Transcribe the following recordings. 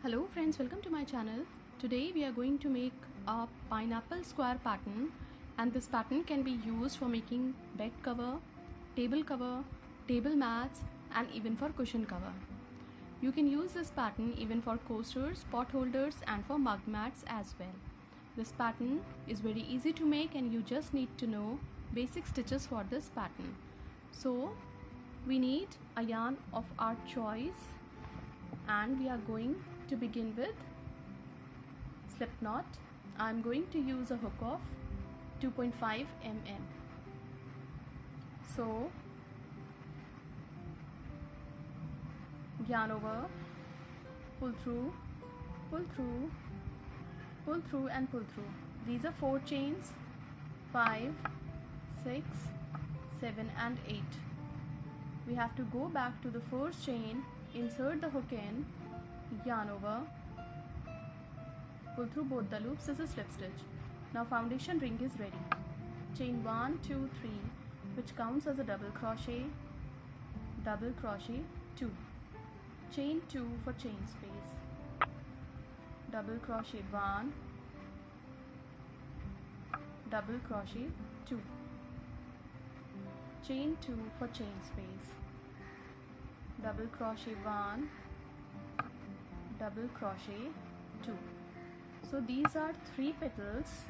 Hello friends, welcome to my channel. Today we are going to make a pineapple square pattern, and this pattern can be used for making bed cover, table mats, and even for cushion cover. You can use this pattern even for coasters, pot holders, and for mug mats as well. This pattern is very easy to make and you just need to know basic stitches for this pattern. So we need a yarn of our choice, and we are going to begin with slip knot. I'm going to use a hook of 2.5 mm. So yarn over, pull through, pull through, pull through, and pull through. These are 4 chains, 5, 6, 7 and 8. We have to go back to the first chain, insert the hook in, yarn over, pull through both the loops. This is slip stitch. Now foundation ring is ready. Chain 1, 2, 3, which counts as a double crochet, 2, chain 2 for chain space, double crochet 1, double crochet 2, chain 2 for chain space, double crochet 1, double crochet 2. So these are 3 petals.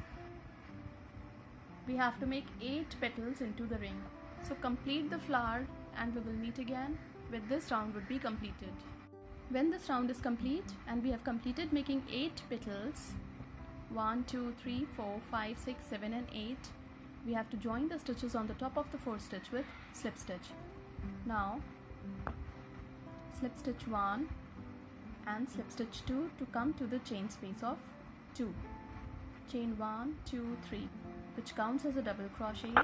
We have to make 8 petals into the ring. So complete the flower and we will meet again when this round would be completed. When this round is complete and we have completed making 8 petals, 1, 2, 3, 4, 5, 6, 7 and 8, we have to join the stitches on the top of the first stitch with slip stitch. Now slip stitch 1 and slip stitch 2 to come to the chain space of 2. Chain 1, 2, 3, which counts as a double crochet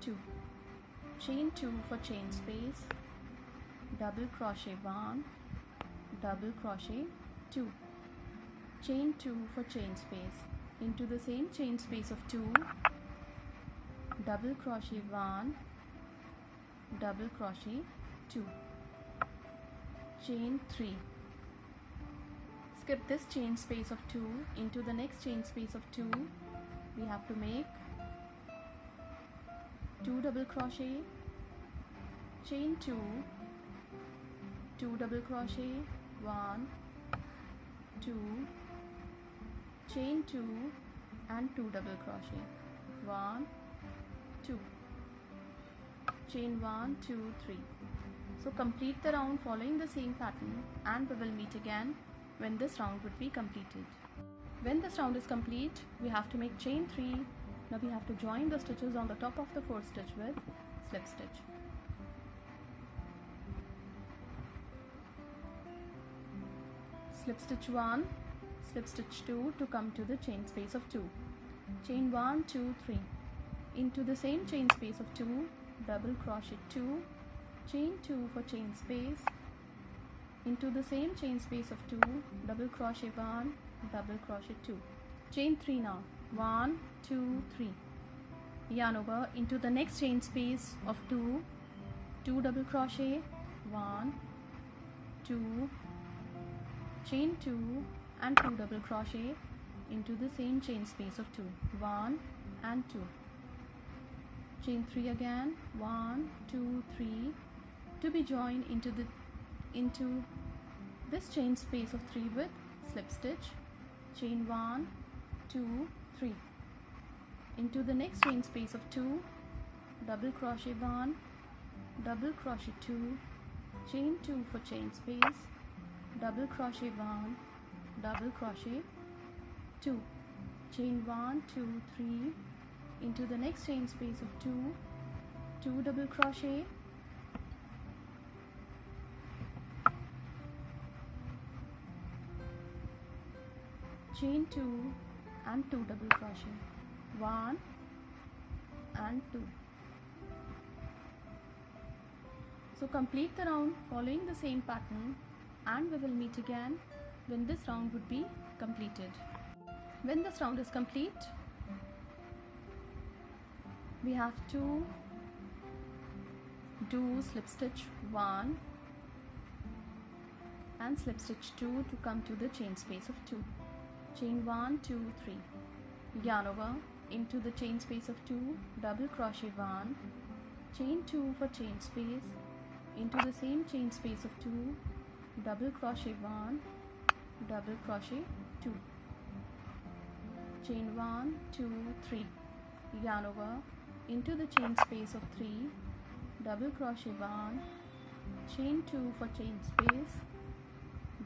2, chain 2 for chain space, double crochet 1, double crochet 2, chain 2 for chain space. Into the same chain space of 2, double crochet 1, double crochet 2, chain 3. Skip this chain space of 2. Into the next chain space of 2, we have to make 2 double crochet, chain 2, 2 double crochet, 1, 2, chain 2 and 2 double crochet, 1, 2, chain 1, 2, 3. So complete the round following the same pattern and we will meet again when this round would be completed. When this round is complete, we have to make chain 3. Now we have to join the stitches on the top of the first stitch with slip stitch. Slip stitch 1, slip stitch 2 to come to the chain space of 2. Chain 1, 2, 3. Into the same chain space of 2, double crochet 2, chain 2 for chain space. Into the same chain space of 2, double crochet 1, double crochet 2. Chain 3 now. 1, 2, 3. Yarn over into the next chain space of 2, 2 double crochet, 1, 2, chain 2 and 2 double crochet into the same chain space of 2, 1 and 2. Chain 3 again, 1, 2, 3, to be joined into this chain space of 3 with slip stitch, chain 1, 2, 3. Into the next chain space of 2, double crochet 1, double crochet 2, chain 2 for chain space, double crochet 1, double crochet 2, chain 1, 2, 3. Into the next chain space of 2, 2 double crochet, chain 2 and 2 double crochet, 1 and 2. So complete the round following the same pattern and we will meet again when this round would be completed. When this round is complete, we have to do slip stitch 1 and slip stitch 2 to come to the chain space of 2. Chain 1, 2, 3, yarn over into the chain space of 2, double crochet 1, chain 2 for chain space, into the same chain space of 2, double crochet 1, double crochet 2, chain 1, 2, 3, yarn over into the chain space of 3, double crochet 1, chain 2 for chain space,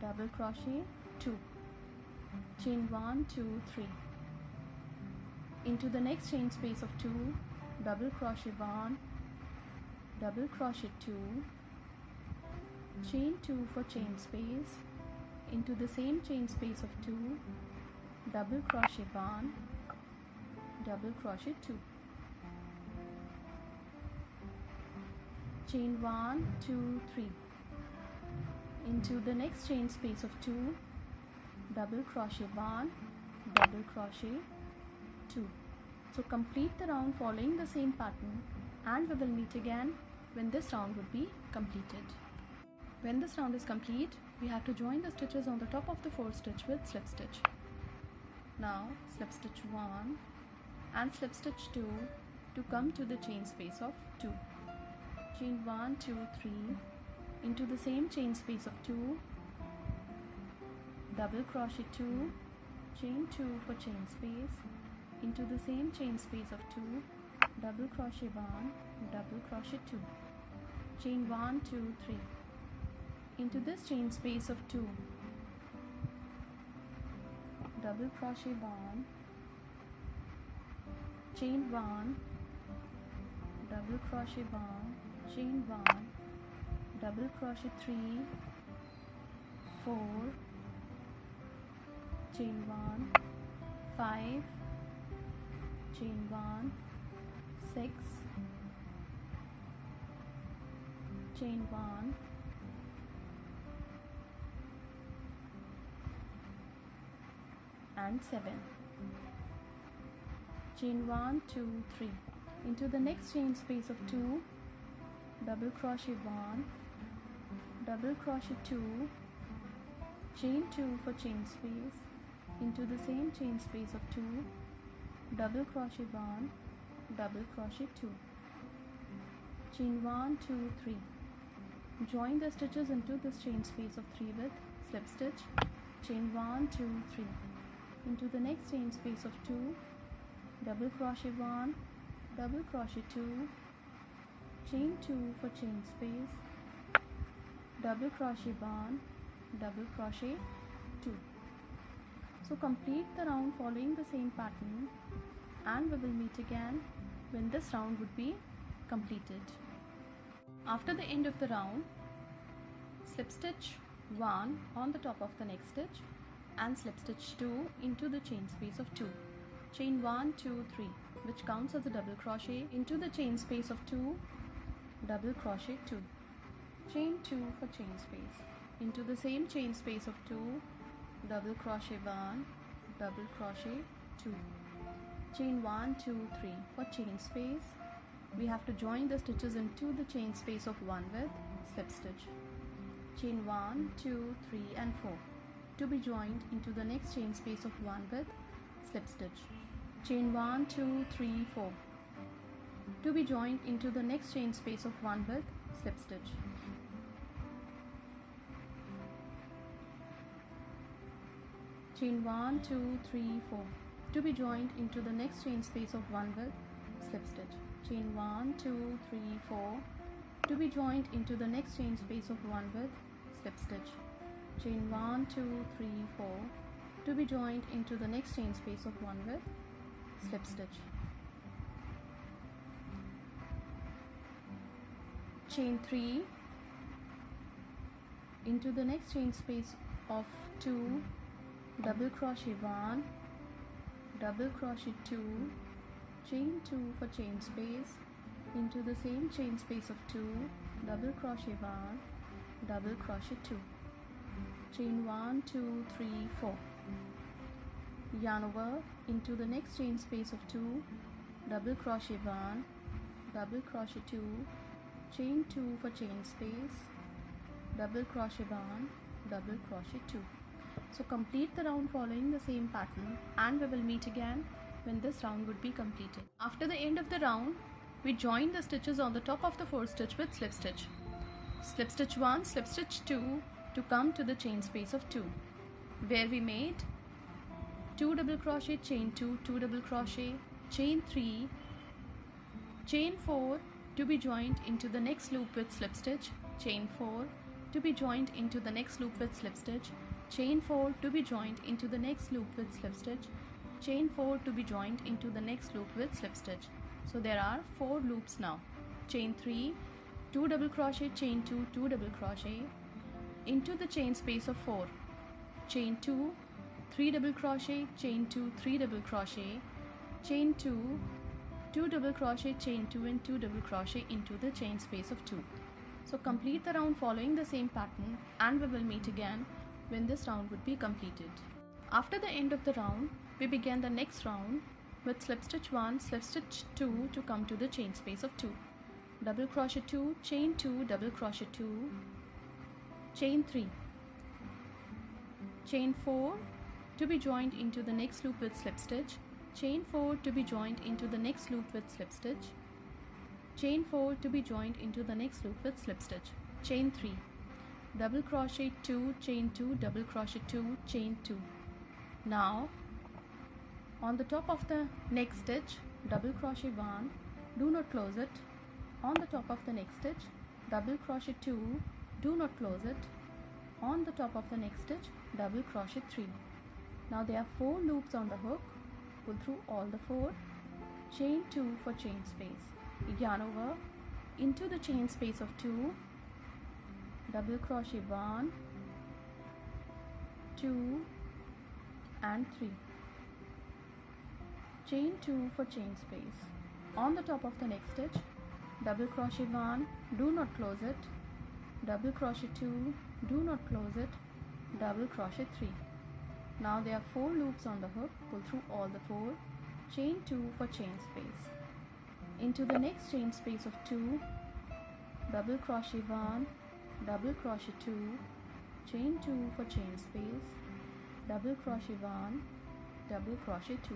double crochet 2, chain 1, 2, 3, into the next chain space of 2, double crochet 1, double crochet 2, chain 2 for chain space, into the same chain space of 2, double crochet 1, double crochet 2, chain 1, 2, 3, into the next chain space of 2, double crochet 1, double crochet 2. So complete the round following the same pattern, and we will meet again when this round would be completed. When this round is complete, we have to join the stitches on the top of the 4th stitch with slip stitch. Now slip stitch 1 and slip stitch 2 to come to the chain space of 2. Chain 1, 2, 3, into the same chain space of 2, double crochet 2, chain 2 for chain space, into the same chain space of 2, double crochet 1, double crochet 2, chain 1, 2, 3, into this chain space of 2, double crochet 1, chain 1, double crochet 1, chain 1, double crochet 3, 4, chain 1, 5, chain 1, 6, chain 1, and 7, chain 1, 2, 3, into the next chain space of 2, double crochet 1, double crochet 2, chain 2 for chain space, into the same chain space of 2, double crochet 1, double crochet 2, chain 1, 2, 3, join the stitches into this chain space of 3 with slip stitch, chain 1, 2, 3, into the next chain space of 2, double crochet 1, double crochet 2, chain 2 for chain space, double crochet 1, double crochet 2. So complete the round following the same pattern, and we will meet again when this round would be completed. After the end of the round, slip stitch 1 on the top of the next stitch and slip stitch 2 into the chain space of 2. Chain 1, 2, 3, which counts as a double crochet, into the chain space of 2, double crochet 2, chain 2 for chain space, into the same chain space of 2, double crochet 1, double crochet 2, chain 1, 2, 3 for chain space. We have to join the stitches into the chain space of 1 with slip stitch, chain 1, 2, 3 and 4, to be joined into the next chain space of 1 with slip stitch, chain 1, 2, 3, 4, to be joined into the next chain space of 1 with slip stitch, chain 1, 2, 3, 4, to be joined into the next chain space of 1 with slip stitch, chain 1, 2, 3, 4, to be joined into the next chain space of 1 with slip stitch, chain 1, 2, 3, 4, to be joined into the next chain space of 1 with slip stitch, chain 3 into the next chain space of 2, double crochet 1, double crochet 2, chain 2 for chain space, into the same chain space of 2, double crochet 1, double crochet 2, chain 1, 2, 3, 4, yarn over into the next chain space of 2, double crochet 1, double crochet 2, chain 2 for chain space, double crochet 1, double crochet 2. So complete the round following the same pattern, and we will meet again when this round would be completed. After the end of the round, we join the stitches on the top of the fourth stitch with slip stitch. Slip stitch 1, slip stitch 2 to come to the chain space of 2, where we made 2 double crochet, chain 2, 2 double crochet, chain 3, chain 4 to be joined into the next loop with slip stitch, chain 4 to be joined into the next loop with slip stitch, chain 4 to be joined into the next loop with slip stitch, chain 4 to be joined into the next loop with slip stitch. So there are 4 loops now. Chain 3, 2 double crochet, chain 2, 2 double crochet into the chain space of 4, chain 2, 3 double crochet, chain 2, 3 double crochet, chain 2, 2 double crochet, chain 2 and 2 double crochet into the chain space of 2. So complete the round following the same pattern, and we will meet again when this round would be completed. After the end of the round, we begin the next round with slip stitch 1, slip stitch 2 to come to the chain space of 2, double crochet 2, chain 2, double crochet 2, chain 3, chain 4 to be joined into the next loop with slip stitch, chain 4 to be joined into the next loop with slip stitch, chain 4 to be joined into the next loop with slip stitch, chain 3, double crochet 2, chain 2, double crochet 2, chain 2. Now on the top of the next stitch, double crochet 1, do not close it. On the top of the next stitch, double crochet 2, do not close it. On the top of the next stitch, double crochet 3. Now there are 4 loops on the hook. Pull through all the 4, chain 2 for chain space, yarn over into the chain space of 2, double crochet 1, 2 and 3, chain 2 for chain space. On the top of the next stitch, double crochet 1, do not close it, double crochet 2, do not close it, double crochet 3. Now there are 4 loops on the hook. Pull through all the 4, chain 2 for chain space. Into the next chain space of 2, double crochet 1, double crochet 2, chain 2 for chain space, double crochet 1, double crochet 2.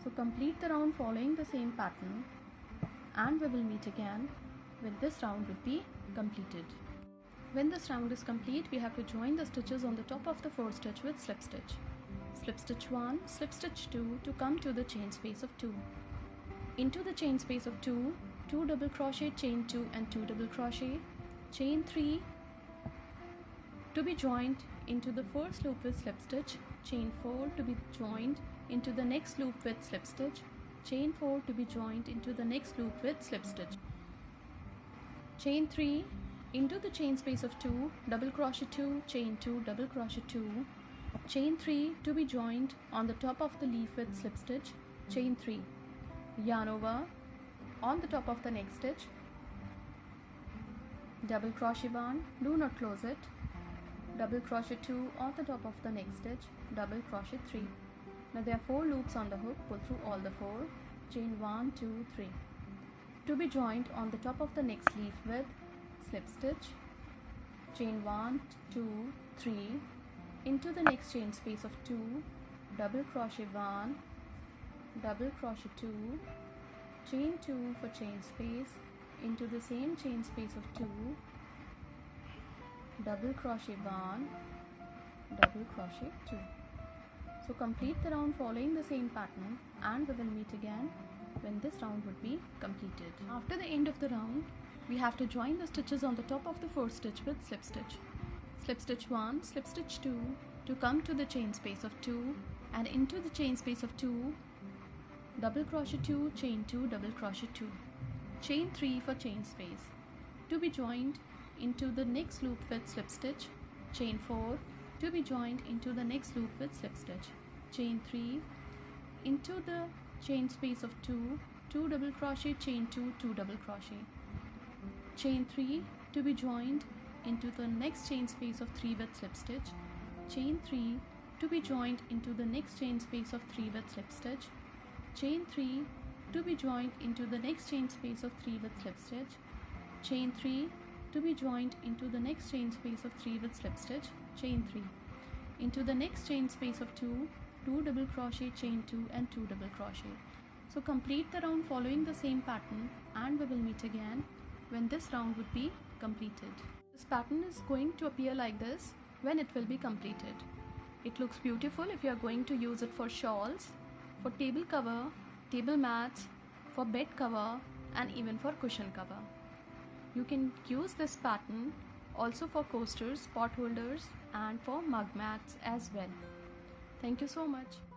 So complete the round following the same pattern, and we will meet again when this round would be completed. When this round is complete, we have to join the stitches on the top of the fourth stitch with slip stitch. Slip stitch 1, slip stitch 2 to come to the chain space of 2. Into the chain space of 2, 2 double crochet, chain 2 and 2 double crochet, chain 3 to be joined into the first loop with slip stitch, chain 4 to be joined into the next loop with slip stitch, chain 4 to be joined into the next loop with slip stitch, chain 3 into the chain space of 2, double crochet 2, chain 2, double crochet 2, chain 3 to be joined on the top of the leaf with slip stitch, chain 3, yarn over on the top of the next stitch, double crochet 1, do not close it, double crochet 2 on the top of the next stitch, double crochet 3. Now there are 4 loops on the hook. Pull through all the 4, chain 1, 2, 3 to be joined on the top of the next leaf with slip stitch, chain 1, 2, 3 into the next chain space of 2, double crochet 1, double crochet 2, chain 2 for chain space, into the same chain space of 2, double crochet 1, double crochet 2. So complete the round following the same pattern, and we will meet again when this round would be completed. After the end of the round, we have to join the stitches on the top of the fourth stitch with slip stitch. Slip stitch 1, slip stitch 2 to come to the chain space of 2, and into the chain space of 2, double crochet 2, chain 2, double crochet 2, chain 3 for chain space, to be joined into the next loop with slip stitch, chain 4 to be joined into the next loop with slip stitch, chain 3 into the chain space of 2, 2 double crochet, chain 2, 2 double crochet, chain 3 to be joined into the next chain space of 3 with slip stitch, chain 3 to be joined into the next chain space of 3 with slip stitch, chain 3 to be joined into the next chain space of 3 with slip stitch, chain 3 to be joined into the next chain space of 3 with slip stitch, chain 3. Into the next chain space of 2, 2 double crochet, chain 2 and 2 double crochet. So complete the round following the same pattern, and we will meet again when this round would be completed. This pattern is going to appear like this when it will be completed. It looks beautiful if you are going to use it for shawls, for table cover, table mats, for bed cover and even for cushion cover. You can use this pattern also for coasters, pot holders and for mug mats as well. Thank you so much.